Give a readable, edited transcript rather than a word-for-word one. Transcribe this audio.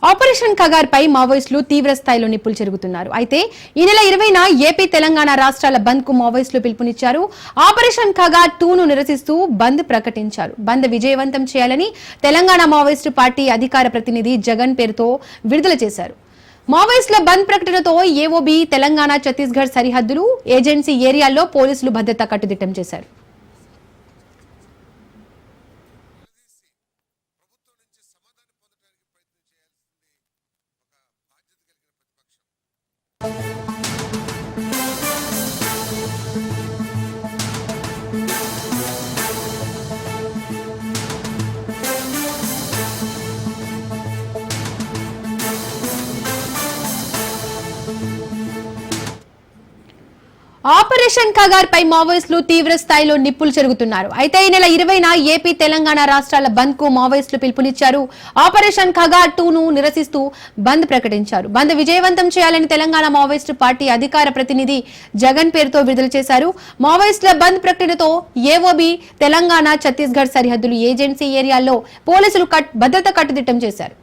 Operation Kagar పై మావోయిస్టులు తీవ్ర స్థాయిలో నిప్పులు చెరుగుతున్నారు. అయితే ఈ నెల 20న ఏపీ తెలంగాణ రాష్ట్రాల బంద్ కు మావోయిస్టులు పిలుపునిచ్చారు. ఆపరేషన్ కగార్ 2ను నిరసిస్తూ బంద్ ప్రకటించారు. బంద్ విజయవంతం చేయాలని తెలంగాణ మావోయిస్టు పార్టీ అధికార ప్రతినిధి జగన్ పేరుతో విడుదల చేశారు. మావోయిస్టుల బంద్ ప్రకటనతో ఏఓబీ తెలంగాణ ఛత్తీస్గఢ్ సరిహద్దులు ఏజెన్సీ ఏరియాల్లో పోలీసులు భద్రత కట్టుదిట్టం చేశారు. ఆపరేషన్ కగార్ పై మావోయిస్టులు తీవ్ర స్థాయిలో నిప్పులు చెరుగుతున్నారు. అయితే ఈ నెల 20న ఏపీ తెలంగాణ రాష్ట్రాల బంద్ కు మావోయిస్టులు పిలుపునిచ్చారు. ఆపరేషన్ కగార్ 2ను నిరసిస్తూ బంద్ ప్రకటించారు. బంద్ విజయవంతం చేయాలని తెలంగాణ మావోయిస్టు పార్టీ అధికార ప్రతినిధి జగన్ పేరుతో విడుదల చేశారు. మావోయిస్టుల బంద్ ప్రకటనతో ఏఓబీ తెలంగాణ ఛత్తీస్గఢ్ సరిహద్దులు ఏజెన్సీ ఏరియాల్లో పోలీసులు భద్రత కట్టుదిట్టం చేశారు.